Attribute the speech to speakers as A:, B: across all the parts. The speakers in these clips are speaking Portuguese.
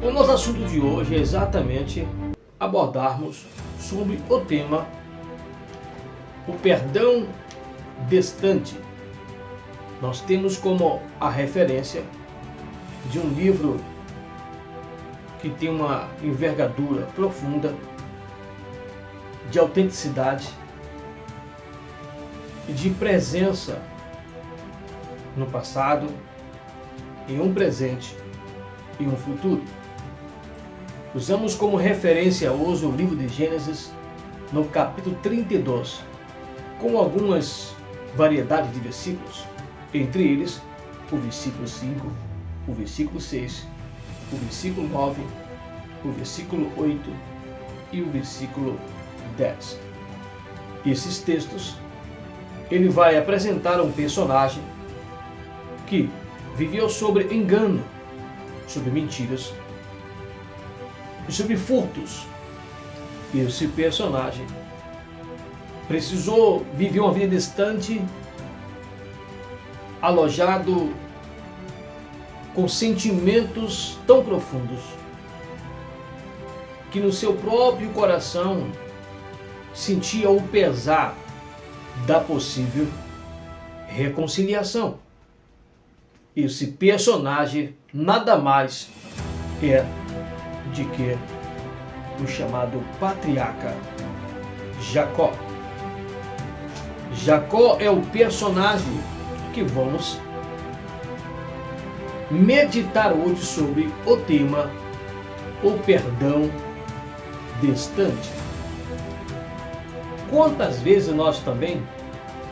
A: O nosso assunto de hoje é exatamente abordarmos sobre o tema o perdão distante. Nós temos como a referência de um livro que tem uma envergadura profunda de autenticidade e de presença no passado, em um presente e um futuro. Usamos como referência hoje o livro de Gênesis, no capítulo 32, com algumas variedades de versículos, entre eles o versículo 5, o versículo 6, o versículo 9, o versículo 8 e o versículo 10. Esses textos, ele vai apresentar um personagem que viveu sobre engano, sobre mentiras e sobre furtos. Esse personagem precisou viver uma vida distante, alojado com sentimentos tão profundos que no seu próprio coração sentia o pesar da possível reconciliação. Esse personagem nada mais é de que o chamado patriarca Jacó. Jacó é o personagem que vamos meditar hoje sobre o tema o perdão distante. Quantas vezes nós também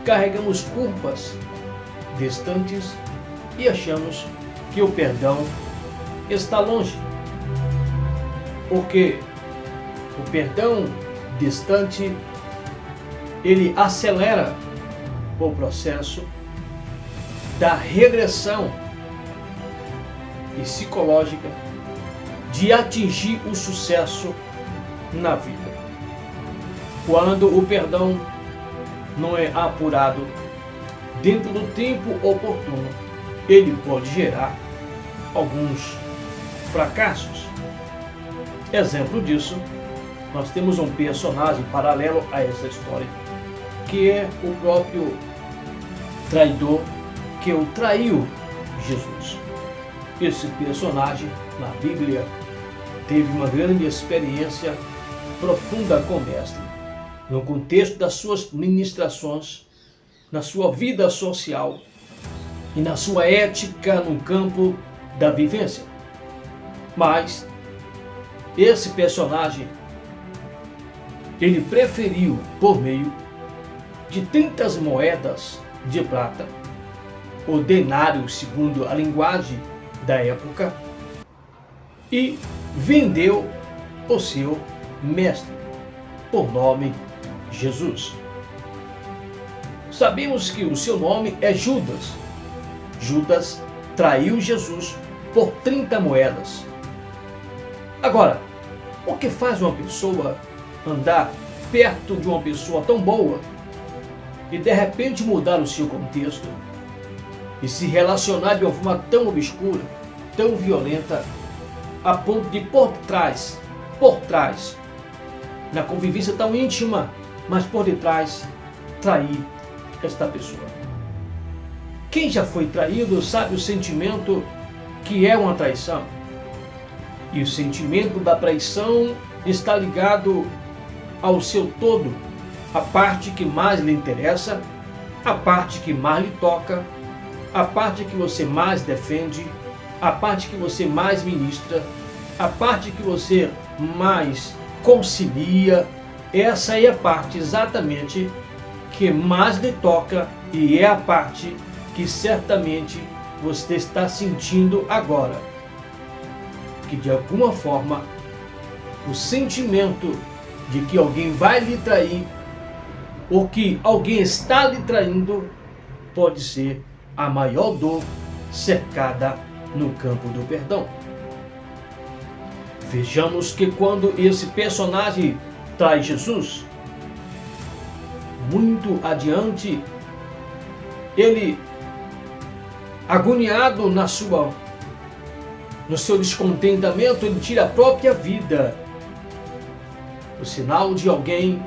A: carregamos culpas distantes e achamos que o perdão está longe? Porque o perdão distante, ele acelera o processo da regressão psicológica de atingir o sucesso na vida. Quando o perdão não é apurado dentro do tempo oportuno, ele pode gerar alguns fracassos. Exemplo disso, nós temos um personagem paralelo a essa história, que é o próprio traidor que o traiu Jesus. Esse personagem, na Bíblia, teve uma grande experiência profunda com o Mestre, no contexto das suas ministrações, na sua vida social e na sua ética no campo da vivência. Mas esse personagem, ele preferiu, por meio de 30 moedas de prata, o denário segundo a linguagem da época, e vendeu o seu mestre, por nome Jesus. Sabemos que o seu nome é Judas. Judas traiu Jesus por 30 moedas. Agora, o que faz uma pessoa andar perto de uma pessoa tão boa e de repente mudar o seu contexto e se relacionar de uma forma tão obscura, tão violenta, a ponto de por trás, na convivência tão íntima, mas por detrás, trair esta pessoa? Quem já foi traído sabe o sentimento que é uma traição. E o sentimento da traição está ligado ao seu todo, a parte que mais lhe interessa, a parte que mais lhe toca, a parte que você mais defende, a parte que você mais ministra, a parte que você mais concilia. Essa é a parte exatamente que mais lhe toca e é a parte que certamente você está sentindo agora. Que de alguma forma o sentimento de que alguém vai lhe trair ou que alguém está lhe traindo pode ser a maior dor cercada no campo do perdão. Vejamos que quando esse personagem trai Jesus, muito adiante, ele, agoniado na sua no seu descontentamento, ele tira a própria vida. O sinal de alguém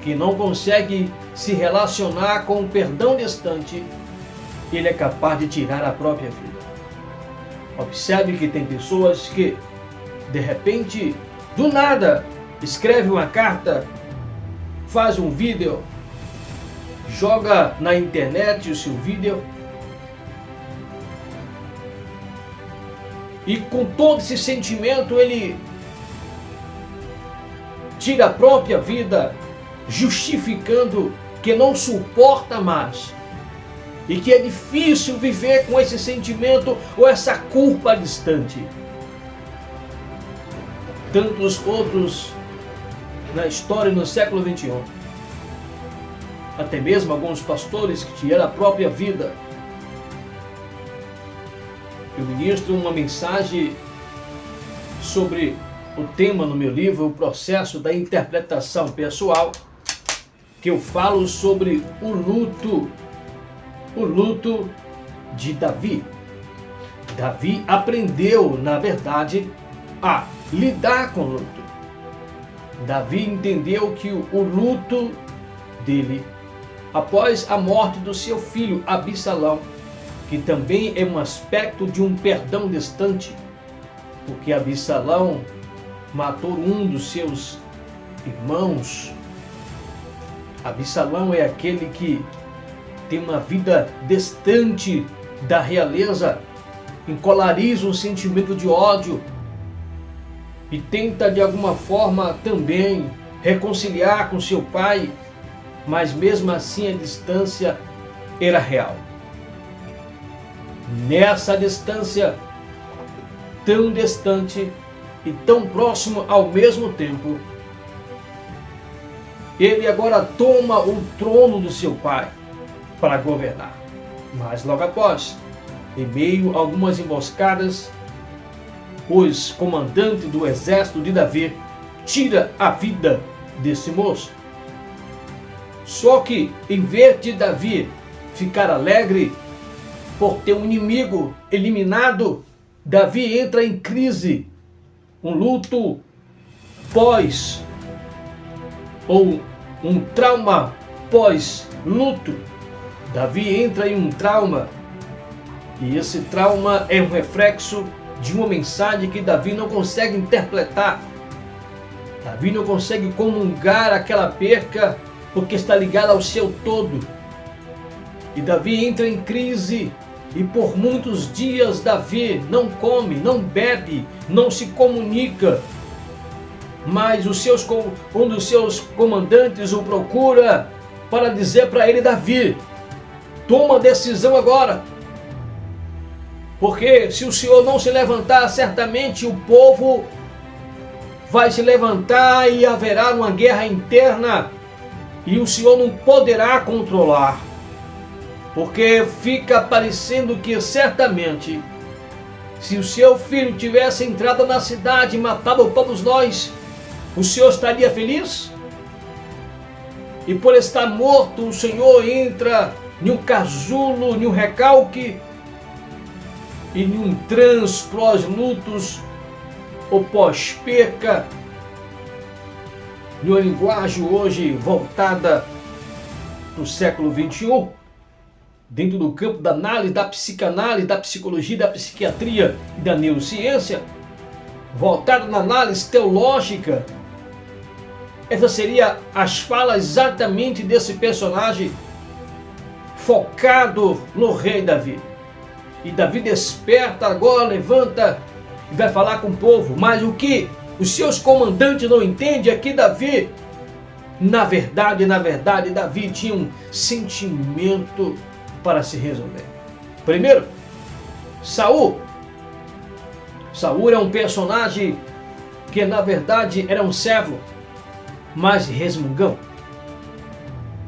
A: que não consegue se relacionar com o perdão distante, ele é capaz de tirar a própria vida. Observe que tem pessoas que, de repente, do nada, escreve uma carta, faz um vídeo, joga na internet o seu vídeo, e com todo esse sentimento ele tira a própria vida, justificando que não suporta mais e que é difícil viver com esse sentimento ou essa culpa distante. Tantos outros na história no século XXI, até mesmo alguns pastores que tiraram a própria vida. Eu ministro uma mensagem sobre o tema no meu livro, o processo da interpretação pessoal, que eu falo sobre o luto de Davi. Davi aprendeu, na verdade, a lidar com o luto. Davi entendeu que o luto dele, após a morte do seu filho Absalão, que também é um aspecto de um perdão distante, porque Absalão matou um dos seus irmãos. Absalão é aquele que tem uma vida distante da realeza, encolariza um sentimento de ódio e tenta de alguma forma também reconciliar com seu pai, mas mesmo assim a distância era real. Nessa distância, tão distante e tão próximo ao mesmo tempo, ele agora toma o trono do seu pai para governar. Mas logo após, em meio a algumas emboscadas, os comandantes do exército de Davi tiram a vida desse moço. Só que, em vez de Davi ficar alegre por ter um inimigo eliminado, Davi entra em crise, um luto pós, ou um trauma pós-luto. Davi entra em um trauma, e esse trauma é um reflexo de uma mensagem que Davi não consegue interpretar. Davi não consegue comungar aquela perca, porque está ligada ao seu todo. E Davi entra em crise, e por muitos dias Davi não come, não bebe, não se comunica. Mas um dos seus comandantes o procura para dizer para ele: Davi, toma decisão agora, porque se o Senhor não se levantar, certamente o povo vai se levantar e haverá uma guerra interna e o Senhor não poderá controlar, porque fica parecendo que certamente se o seu filho tivesse entrado na cidade e matado todos nós, o Senhor estaria feliz? E por estar morto, o Senhor entra em um casulo, em um recalque e em um trans pós-lutos ou pós-perca, numa linguagem hoje voltada para o século XXI, dentro do campo da análise, da psicanálise, da psicologia, da psiquiatria e da neurociência, voltado na análise teológica. Essa seria as falas exatamente desse personagem focado no rei Davi. E Davi desperta agora, levanta e vai falar com o povo. Mas o que os seus comandantes não entendem é que Davi, na verdade, Davi tinha um sentimento para se resolver. Primeiro, Saul. Saul é um personagem que na verdade era um servo, mas resmungão.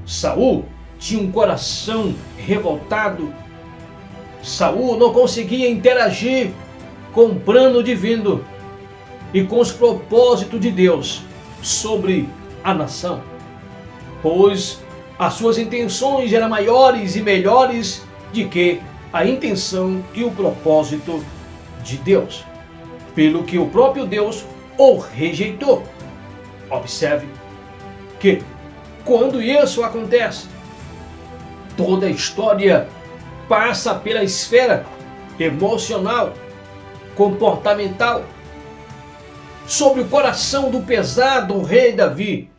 A: Saul tinha um coração revoltado. Saul não conseguia interagir com o plano divino e com os propósitos de Deus sobre a nação, pois as suas intenções eram maiores e melhores do que a intenção e o propósito de Deus. pelo que o próprio Deus o rejeitou. Observe que, quando isso acontece, toda a história passa pela esfera emocional, comportamental, sobre o coração do pesado rei Davi.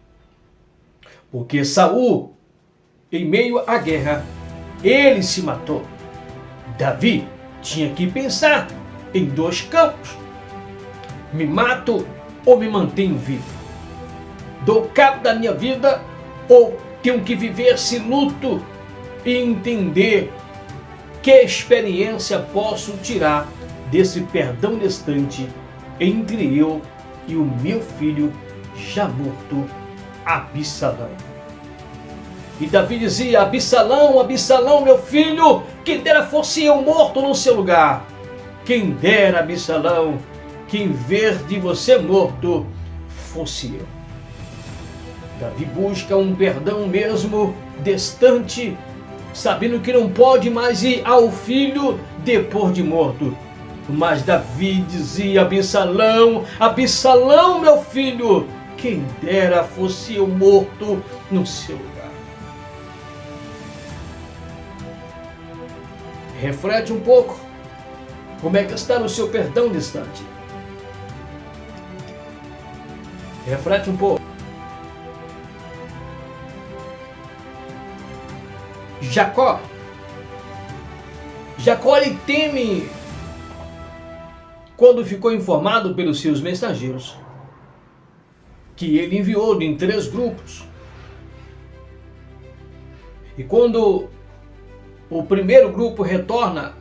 A: Porque Saul, em meio à guerra, ele se matou. Davi tinha que pensar em dois campos: me mato ou me mantenho vivo? Dou cabo da minha vida ou tenho que viver esse luto e entender que experiência posso tirar desse perdão distante entre eu e o meu filho já morto, Absalão? E Davi dizia: Absalão, Absalão, meu filho, quem dera fosse eu morto no seu lugar. Quem dera, Absalão, que em vez de você morto, fosse eu. Davi busca um perdão mesmo distante, sabendo que não pode mais ir ao filho depois de morto. Mas Davi dizia: Absalão, Absalão, meu filho, quem dera fosse eu morto no seu lugar. Reflete um pouco. Como é que está no seu perdão distante? Reflete um pouco. Jacó, ele teme quando ficou informado pelos seus mensageiros que ele enviou em 3 grupos. E quando o primeiro grupo retorna,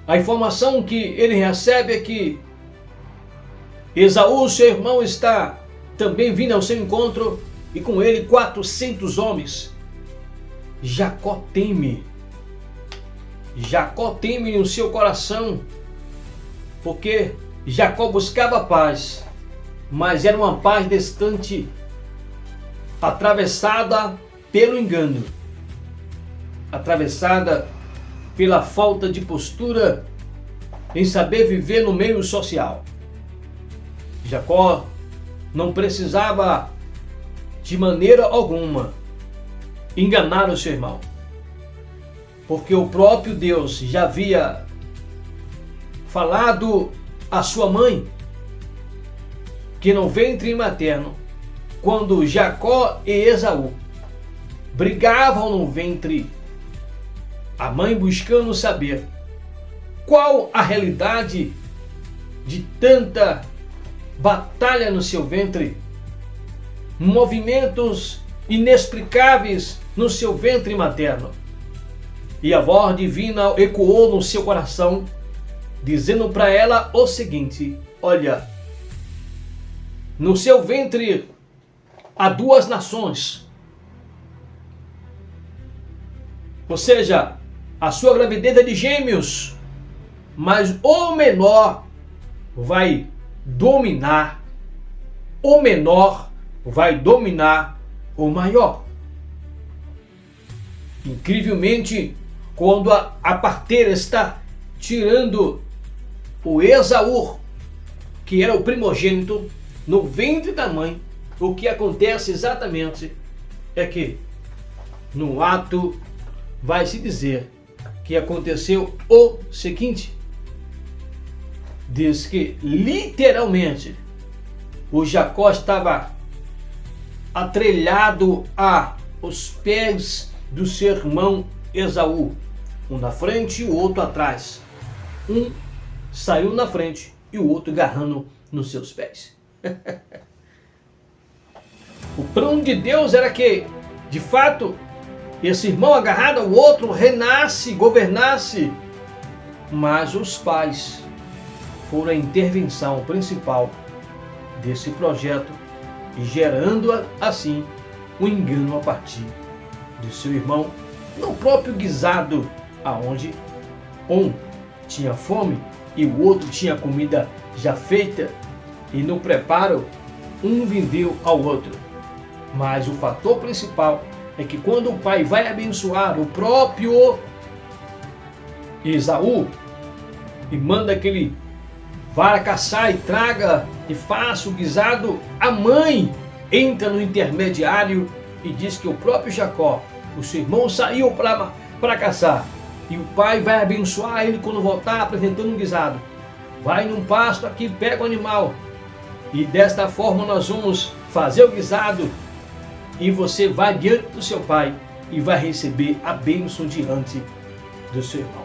A: a informação que ele recebe é que Esaú, seu irmão, está também vindo ao seu encontro, e com ele 400 homens. Jacó teme no seu coração, porque Jacó buscava paz, mas era uma paz distante, atravessada pelo engano, atravessada pela falta de postura em saber viver no meio social. Jacó não precisava de maneira alguma enganar o seu irmão, porque o próprio Deus já havia falado à sua mãe que no ventre materno, quando Jacó e Esaú brigavam no ventre, a mãe buscando saber qual a realidade de tanta batalha no seu ventre, movimentos inexplicáveis no seu ventre materno. E a voz divina ecoou no seu coração, dizendo para ela o seguinte: olha, no seu ventre há 2 nações. Ou seja, a sua gravidez é de gêmeos, mas o menor vai dominar, o menor vai dominar o maior. Incrivelmente, quando a parteira está tirando o Esaú, que era o primogênito, no ventre da mãe, o que acontece exatamente é que no ato vai se dizer que aconteceu o seguinte: diz que literalmente o Jacó estava atrelhado aos pés do seu irmão Esaú, um na frente e o outro atrás. Um saiu na frente e o outro agarrando nos seus pés. O plano de Deus era que, de fato, esse irmão agarrado ao outro reinasse, governasse, mas os pais foram a intervenção principal desse projeto, e gerando assim um engano a partir de seu irmão, no próprio guisado, aonde um tinha fome e o outro tinha comida já feita, e no preparo um vendeu ao outro. Mas o fator principal é que quando o pai vai abençoar o próprio Esaú, e manda que ele vá caçar e traga e faça o guisado. A mãe entra no intermediário e diz que o próprio Jacó, o seu irmão, saiu para caçar. E o pai vai abençoar ele quando voltar, apresentando um guisado. Vai num pasto aqui, pega o animal. E desta forma nós vamos fazer o guisado. E você vai diante do seu pai e vai receber a bênção diante do seu irmão.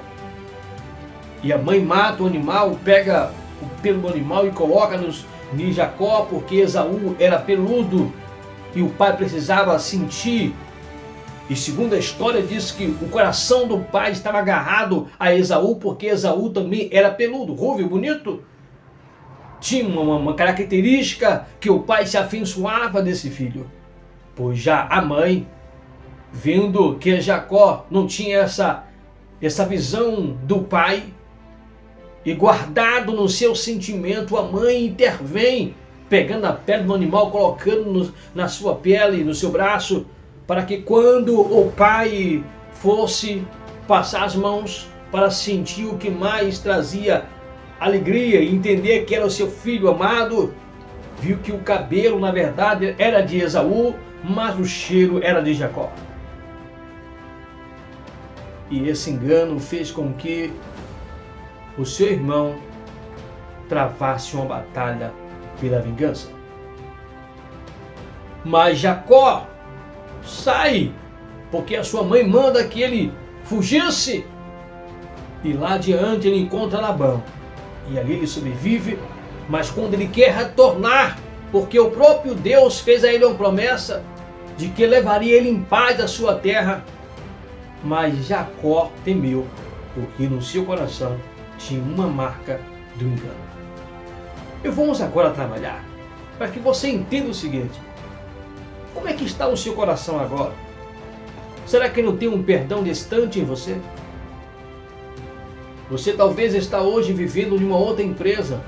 A: E a mãe mata o animal, pega o pelo do animal e coloca em Jacó, porque Esaú era peludo e o pai precisava sentir. E segundo a história diz que o coração do pai estava agarrado a Esaú, porque Esaú também era peludo, ruivo, bonito. Tinha uma característica que o pai se afeiçoava desse filho. Pois já a mãe, vendo que Jacó não tinha essa visão do pai, e guardado no seu sentimento, a mãe intervém, pegando a pele do animal, colocando na sua pele, no seu braço, para que quando o pai fosse passar as mãos para sentir o que mais trazia alegria e entender que era o seu filho amado, viu que o cabelo na verdade era de Esaú, mas o cheiro era de Jacó. E esse engano fez com que o seu irmão travasse uma batalha pela vingança. Mas Jacó sai, porque a sua mãe manda que ele fugisse. E lá adiante ele encontra Labão. E ali ele sobrevive, mas quando ele quer retornar, porque o próprio Deus fez a ele uma promessa de que levaria ele em paz à sua terra, mas Jacó temeu, porque no seu coração tinha uma marca do engano. E vamos agora trabalhar para que você entenda o seguinte: como é que está o seu coração agora? Será que não tem um perdão distante em você? Você talvez está hoje vivendo em uma outra empresa,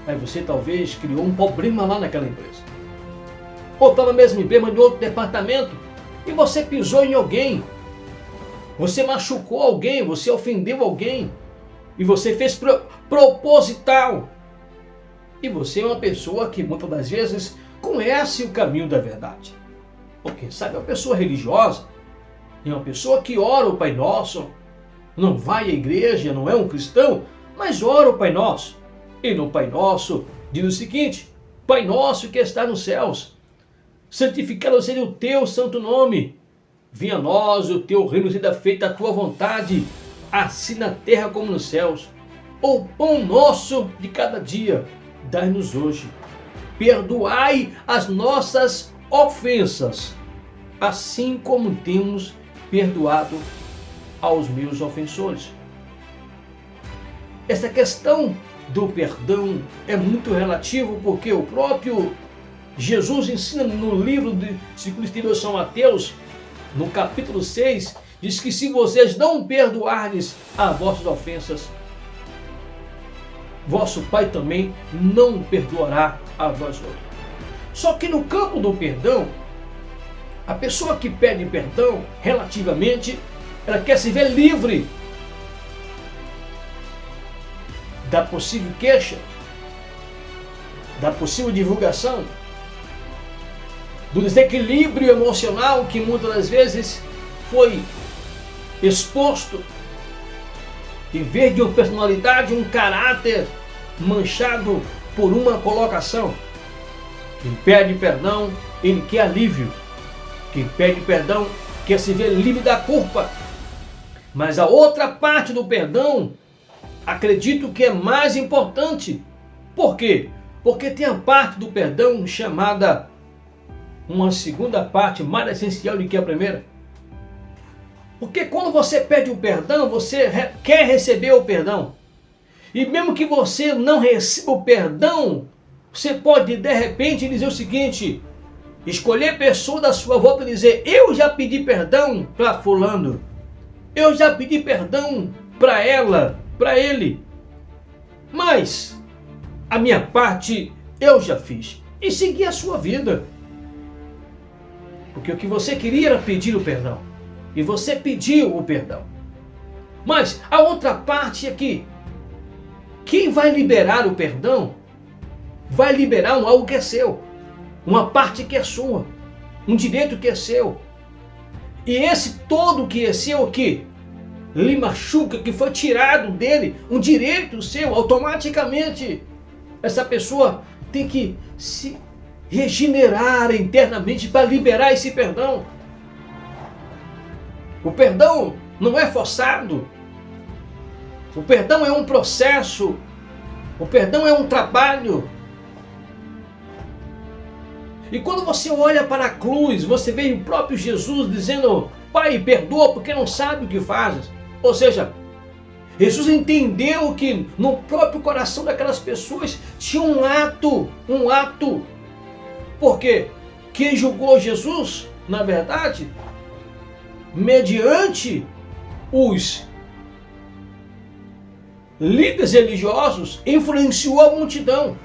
A: mas você talvez criou um problema lá naquela empresa. Ou está na mesma empresa, mas em outro departamento, e você pisou em alguém, você machucou alguém, você ofendeu alguém, e você fez proposital. E você é uma pessoa que muitas das vezes conhece o caminho da verdade. Porque sabe, é uma pessoa religiosa, é uma pessoa que ora o Pai Nosso, não vai à igreja, não é um cristão, mas ora o Pai Nosso. E no Pai Nosso diz o seguinte: Pai Nosso que está nos céus, santificado seja o teu santo nome. Venha a nós o teu reino, seja feita a tua vontade, assim na terra como nos céus. O pão nosso de cada dia, dai-nos hoje. Perdoai as nossas ofensas, assim como temos perdoado aos meus ofensores. Essa questão do perdão é muito relativo, porque o próprio Jesus ensina no livro de São Mateus, no capítulo 6, diz que se vocês não perdoardes as vossas ofensas, vosso Pai também não perdoará a vós outros. Só que no campo do perdão, a pessoa que pede perdão, relativamente, ela quer se ver livre da possível queixa, da possível divulgação, do desequilíbrio emocional que muitas das vezes foi exposto, em vez de uma personalidade, um caráter manchado por uma colocação. Quem pede perdão, ele quer alívio. Quem pede perdão quer se ver livre da culpa. Mas a outra parte do perdão, acredito que é mais importante. Por quê? Porque tem a parte do perdão chamada, uma segunda parte mais essencial do que a primeira. Porque quando você pede o perdão, você quer receber o perdão. E mesmo que você não receba o perdão, você pode de repente dizer o seguinte: escolher pessoa da sua volta e dizer: eu já pedi perdão para fulano, eu já pedi perdão para ela, para ele, mas a minha parte eu já fiz, e seguir a sua vida. Porque o que você queria era pedir o perdão, e você pediu o perdão. Mas a outra parte aqui, quem vai liberar o perdão, vai liberar algo que é seu, uma parte que é sua, um direito que é seu. E esse todo que é seu, que lhe machuca, que foi tirado dele, um direito seu, automaticamente, essa pessoa tem que se regenerar internamente para liberar esse perdão. O perdão não é forçado. O perdão é um processo. O perdão é um trabalho. E quando você olha para a cruz, você vê o próprio Jesus dizendo: Pai, perdoa porque não sabe o que fazes. Ou seja, Jesus entendeu que no próprio coração daquelas pessoas tinha um ato. Porque quem julgou Jesus, na verdade, mediante os líderes religiosos, influenciou a multidão.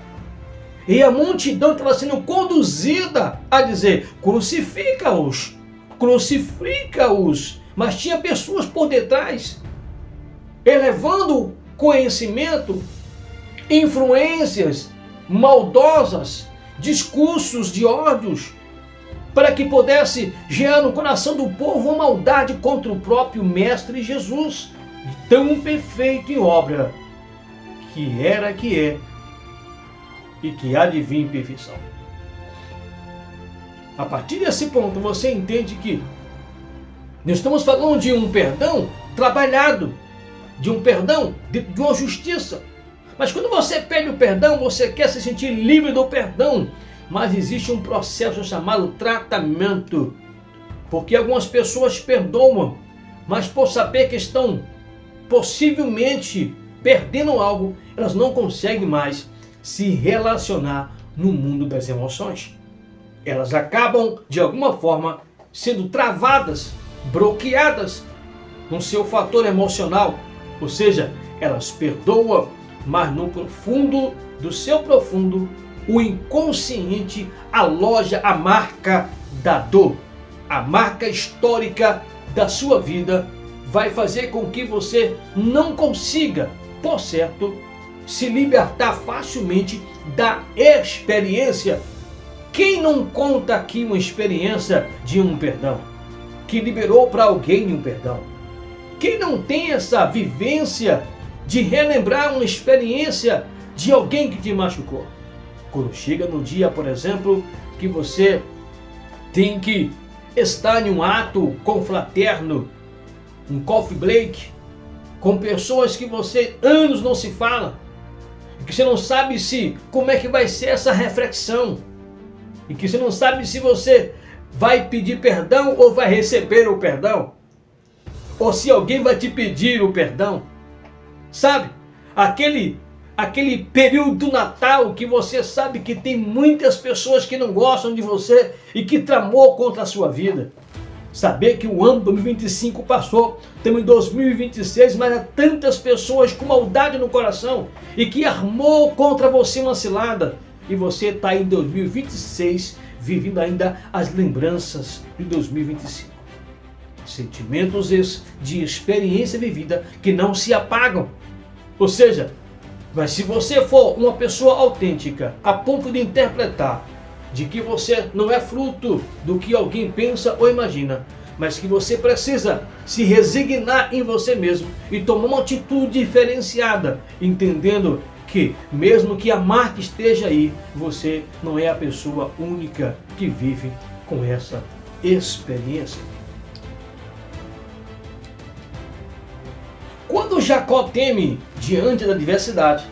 A: E a multidão estava sendo conduzida a dizer: crucifica-os, crucifica-os. Mas tinha pessoas por detrás, elevando conhecimento, influências maldosas, discursos de ódios, para que pudesse gerar no coração do povo uma maldade contra o próprio Mestre Jesus, tão perfeito em obra, que era, que é e que há de vir em perfeição. A partir desse ponto você entende que nós estamos falando de um perdão trabalhado, de um perdão, de uma justiça. Mas quando você pede o perdão, você quer se sentir livre do perdão. Mas existe um processo chamado tratamento. Porque algumas pessoas perdoam, mas por saber que estão possivelmente perdendo algo, elas não conseguem mais se relacionar no mundo das emoções. Elas acabam, de alguma forma, sendo travadas, bloqueadas no seu fator emocional. Ou seja, elas perdoam, mas no profundo do seu profundo, o inconsciente aloja a marca da dor. A marca histórica da sua vida vai fazer com que você não consiga, por certo, se libertar facilmente da experiência. Quem não conta aqui uma experiência de um perdão? Que liberou para alguém um perdão? Quem não tem essa vivência de relembrar uma experiência de alguém que te machucou? Quando chega no dia, por exemplo, que você tem que estar em um ato confraterno, um coffee break, com pessoas que você anos não se fala, que você não sabe como é que vai ser essa reflexão, e que você não sabe se você vai pedir perdão ou vai receber o perdão, ou se alguém vai te pedir o perdão. Sabe, aquele período do Natal que você sabe que tem muitas pessoas que não gostam de você e que tramou contra a sua vida. Saber que o ano 2025 passou, estamos em 2026, mas há tantas pessoas com maldade no coração e que armou contra você uma cilada. E você está em 2026 vivendo ainda as lembranças de 2025. Sentimentos de experiência vivida que não se apagam. Ou seja, mas se você for uma pessoa autêntica, a ponto de interpretar de que você não é fruto do que alguém pensa ou imagina, mas que você precisa se resignar em você mesmo e tomar uma atitude diferenciada, entendendo que mesmo que a marca esteja aí, você não é a pessoa única que vive com essa experiência. Quando Jacó teme diante da adversidade,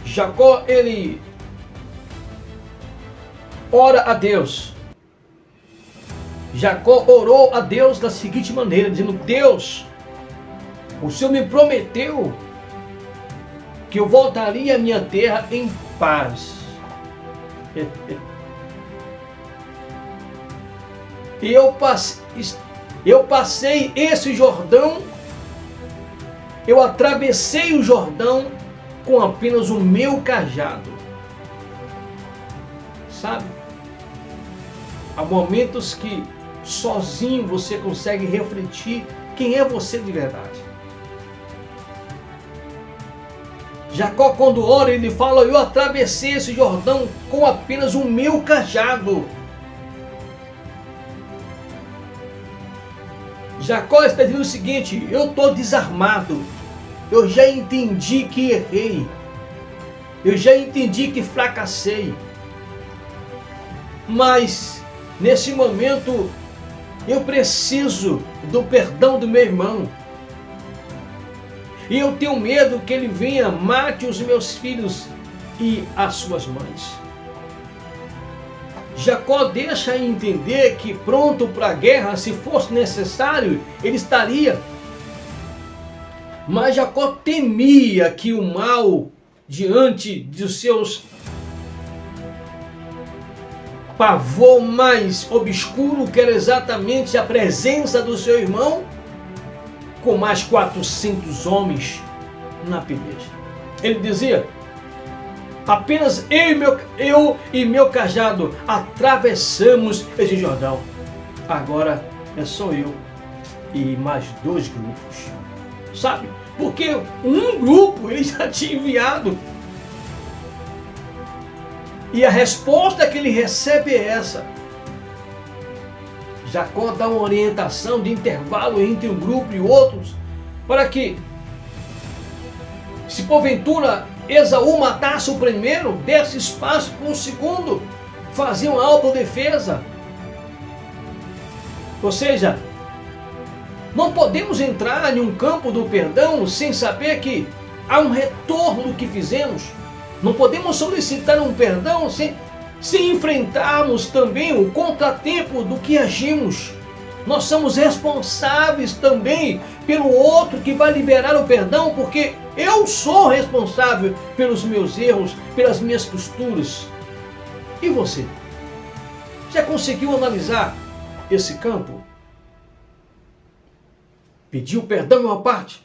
A: Jacó ele ora a Deus. Jacó orou a Deus da seguinte maneira, dizendo: Deus, o Senhor me prometeu que eu voltaria à minha terra em paz. E eu passei esse Jordão, eu atravessei o Jordão com apenas o meu cajado. Sabe? Há momentos que sozinho você consegue refletir quem é você de verdade. Jacó, quando ora, ele fala: eu atravessei esse Jordão com apenas o meu cajado. Jacó está dizendo o seguinte: eu estou desarmado, eu já entendi que errei, eu já entendi que fracassei, mas nesse momento eu preciso do perdão do meu irmão. E eu tenho medo que ele venha, mate os meus filhos e as suas mães. Jacó deixa entender que pronto para a guerra, se fosse necessário, ele estaria. Mas Jacó temia que o mal, diante dos seus pavor mais obscuro, que era exatamente a presença do seu irmão, com mais 400 homens na peleja. Ele dizia: apenas eu e meu cajado atravessamos esse Jordão. Agora é só eu e mais 2 grupos. Sabe? Porque um grupo ele já tinha enviado. E a resposta que ele recebe é essa. Jacó dá uma orientação de intervalo entre um grupo e outros, para que, se porventura Esaú matasse o primeiro, desse espaço para o segundo, fazia uma autodefesa. Ou seja, não podemos entrar em um campo do perdão sem saber que há um retorno do que fizemos. Não podemos solicitar um perdão sem enfrentarmos também o contratempo do que agimos. Nós somos responsáveis também pelo outro que vai liberar o perdão, porque eu sou responsável pelos meus erros, pelas minhas posturas. E você? Já conseguiu analisar esse campo? Pediu perdão em uma parte,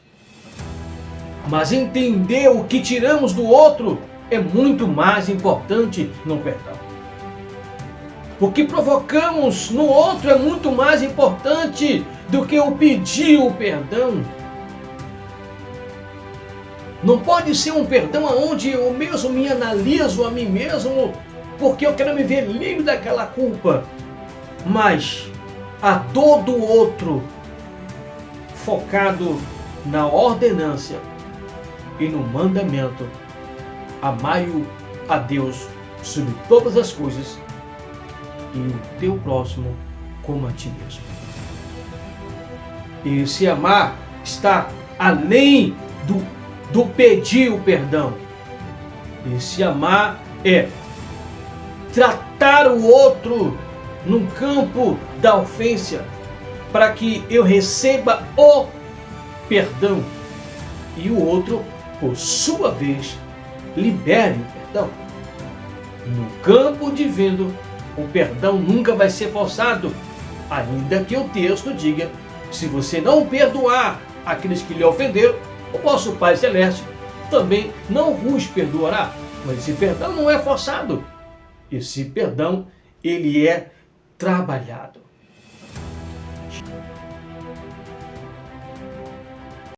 A: mas entender o que tiramos do outro é muito mais importante no perdão. O que provocamos no outro é muito mais importante do que o pedir o perdão. Não pode ser um perdão onde eu mesmo me analiso a mim mesmo porque eu quero me ver livre daquela culpa, mas a dor do outro focado na ordenância e no mandamento: amai-o a Deus sobre todas as coisas e o teu próximo como a ti mesmo. E esse amar está além do pedir o perdão. Esse amar é tratar o outro num campo da ofensa, para que eu receba o perdão e o outro, por sua vez, libere o perdão. No campo divino, o perdão nunca vai ser forçado, ainda que o texto diga: se você não perdoar aqueles que lhe ofenderam, o vosso Pai Celeste também não vos perdoará. Mas esse perdão não é forçado. Esse perdão, ele é trabalhado.